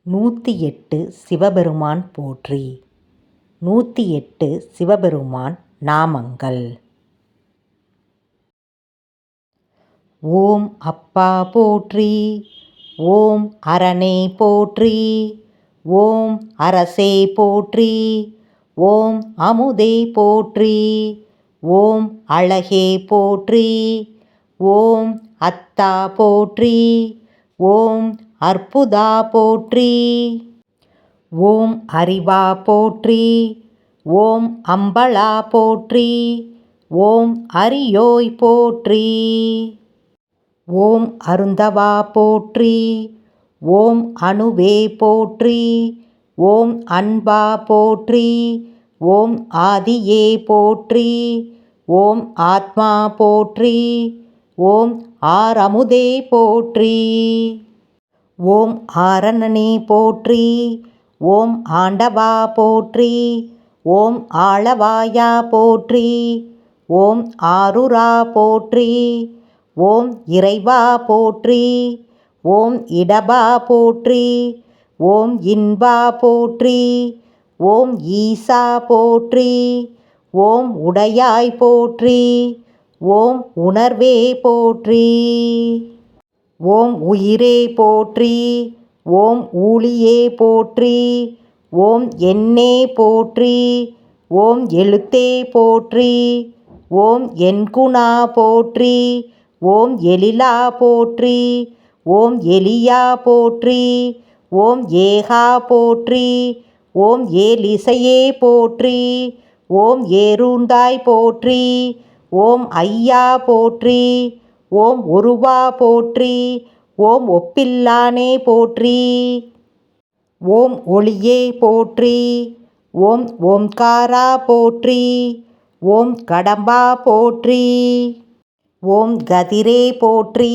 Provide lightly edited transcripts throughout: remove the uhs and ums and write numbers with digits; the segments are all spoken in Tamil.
108 சிவபெருமான் போற்றி. 108 சிவபெருமான் நாமங்கள். ஓம் அப்பா போற்றி. ஓம் அரணே போற்றி. ஓம் அரசே போற்றி. ஓம் அமுதே போற்றி. ஓம் அழகே போற்றி. ஓம் அத்தா போற்றி. ஓம் அற்புதா போற்றி. ஓம் அறிவா போற்றி. ஓம் அம்பலா போற்றி. ஓம் அரியோய் போற்றி. ஓம் அருந்தவா போற்றி. ஓம் அணுவே போற்றி. ஓம் அன்பா போற்றி. ஓம் ஆதியே போற்றி. ஓம் ஆத்மா போற்றி. ஓம் ஆரமுதே போற்றி. ஓம் ஆரணனே போற்றி. ஓம் ஆண்டவா போற்றி. ஓம் ஆளவாயா போற்றி. ஓம் ஆருரா போற்றி. ஓம் இறைவா போற்றி. ஓம் இடபா போற்றி. ஓம் இன்பா போற்றி. ஓம் ஈசா போற்றி. ஓம் உடையாய் போற்றி. ஓம் உணர்வே போற்றி. ஓம் உயிரே போற்றி. ஓம் ஊழியே போற்றி. ஓம் எண்ணே போற்றி. ஓம் எழுத்தே போற்றி. ஓம் எண்குணா போற்றி. ஓம் எழிலா போற்றி. ஓம் எலியா போற்றி. ஓம் ஏகா போற்றி. ஓம் ஏலிசையே போற்றி. ஓம் ஏறுந்தாய் போற்றி. ஓம் ஐயா போற்றி. ஓம் ஒருவா போற்றி. ஓம் ஒப்பில்லானே போற்றி. ஓம் ஒளியே போற்றி. ஓம் ஓம்காரா போற்றி. ஓம் கடம்பா போற்றி. ஓம் கதிரே போற்றி.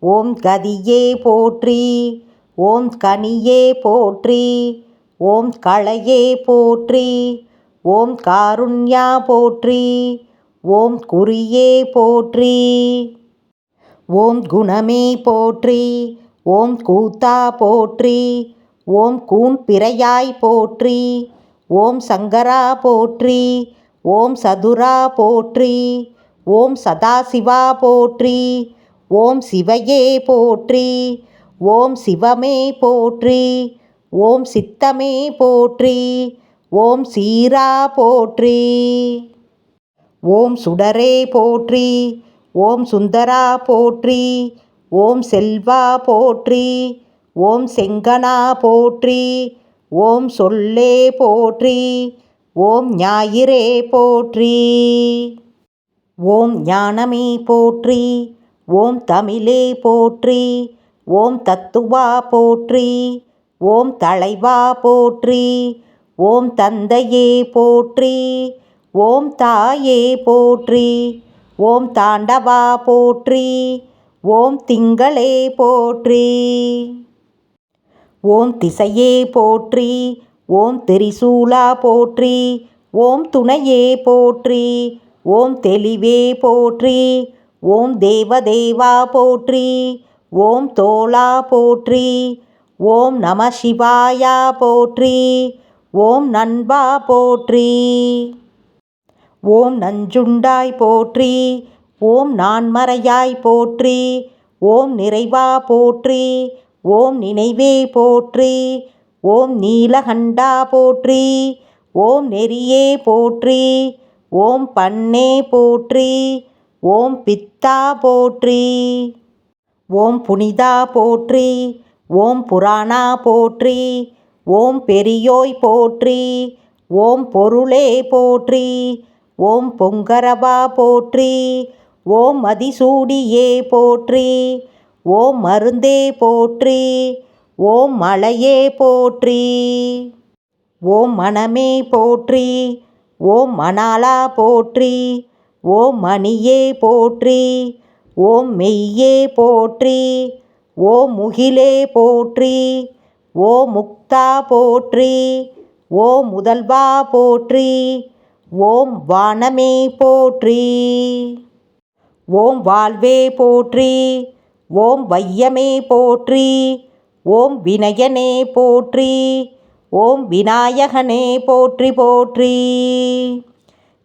ஓம் கதியே போற்றி. ஓம் கனியே போற்றி. ஓம் களையே போற்றி. ஓம் காருண்யா போற்றி. ஓம் குறியே போற்றி. ஓம் குணமே போற்றி. ஓம் கூத்தா போற்றி. ஓம் கூன் பிறையாய் போற்றி. ஓம் சங்கரா போற்றி. ஓம் சதுரா போற்றி. ஓம் சதாசிவா போற்றி. ஓம் சிவையே போற்றி. ஓம் சிவமே போற்றி. ஓம் சித்தமே போற்றி. ஓம் சீரா போற்றி. ஓம் சுடரே போற்றி. ஓம் சுந்தரா போற்றி. ஓம் செல்வா போற்றி. ஓம் செங்கனா போற்றி. ஓம் சொல்லே போற்றி. ஓம் ஞாயிறே போற்றி. ஓம் ஞானமே போற்றி. ஓம் தமிழே போற்றி. ஓம் தத்துவா போற்றி. ஓம் தலைவா போற்றி. ஓம் தந்தையே போற்றி. ஓம் தாயே போற்றி. ஓம் தாண்டவா போற்றி. ஓம் திங்களே போற்றி. ஓம் திசையே போற்றி. ஓம் திரிசூலா போற்றி. ஓம் துணையே போற்றி. ஓம் தெளிவே போற்றி. ஓம் தேவதேவா போற்றி. ஓம் தோளா போற்றி. ஓம் நம சிவாயா போற்றி. ஓம் நண்பா போற்றி. ஓம் நஞ்சுண்டாய் போற்றி. ஓம் நான்மறையாய் போற்றி. ஓம் நிறைவா போற்றி. ஓம் நினைவே போற்றி. ஓம் நீலகண்டா போற்றி. ஓம் நெறியே போற்றி. ஓம் பண்ணே போற்றி. ஓம் பித்தா போற்றி. ஓம் புனிதா போற்றி. ஓம் புராணா போற்றி. ஓம் பெரியோய் போற்றி. ஓம் பொருளே போற்றி. ஓம் பொங்கரவா போற்றி. ஓம் மதிசூடியே போற்றி. ஓம் மருந்தே போற்றி. ஓம் மலையே போற்றி. ஓம் மனமே போற்றி. ஓம் மணாலா போற்றி. ஓம் மணியே போற்றி. ஓம் மெய்யே போற்றி. ஓம் முகிலே போற்றி. ஓம் முக்தா போற்றி. ஓம் முதல்வா போற்றி. ஓம் வானமே போற்றி. ஓம் வாழ்வே போற்றி. ஓம் வையமே போற்றி. ஓம் வினயனே போற்றி. ஓம் விநாயகனே போற்றி போற்றி.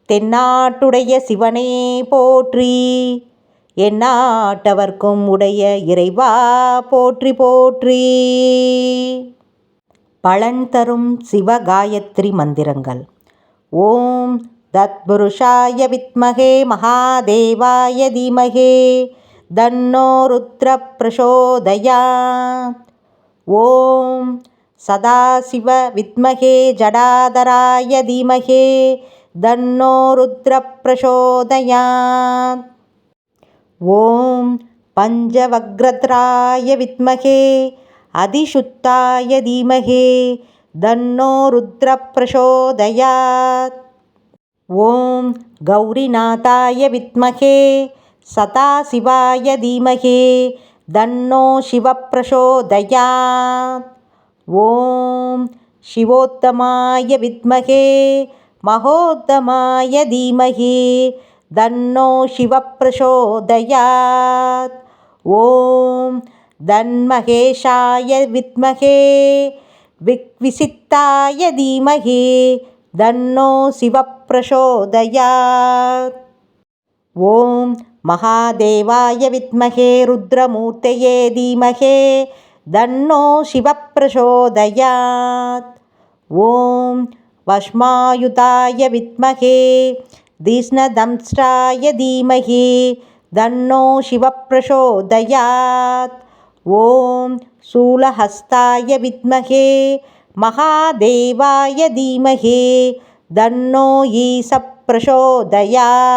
தென்னாட்டுடைய சிவனே போற்றி. எந்நாட்டவர்க்கும் உடைய இறைவா போற்றி போற்றி. பலன் தரும் சிவகாயத்ரி மந்திரங்கள். ஓம் தத்புருஷாய வித்மகே மகாதேவாய தீமகே தன்னோ ருத்ர பிரசோதயாத். ஓம் சதாசிவ வித்மகே ஜடாதராய தீமகே தன்னோ ருத்ர பிரசோதயாத். ஓம் பஞ்சவக்ரத்ராய வித்மகே அதிசுத்தாய தீமகே தன்னோ ருத்ர பிரசோதயாத். ஓம் கௌரிநாதாய வித்மகே சதாசிவாய தீமகே தன்னோ சிவ பிரசோதயாத். ஓம் சிவோத்தமாய வித்மகே மகோத்தமாய தீமகி தன்னோ சிவ பிரசோதயாத். ஓம் தன்மகேஷாய வித்மகே விசித்தாய தீமகி தன்னோ சிவ பிரசோதயாத். ஓம் மகாதேவாய வித்மகே ருத்ரமூர்த்தயே தீமகே தன்னோ சிவ பிரசோதயாத். ஓம் வஷ்மாயுதாய வித்மகே தீஷ்ணதம்ஷ்டாய தீமகி தன்னோ சிவ பிரசோதயாத். ஓம் சூலஹஸ்தாய வித்மகே மகாதேவாய தீமகி தன்னோ ஈச பிரசோதயாத்.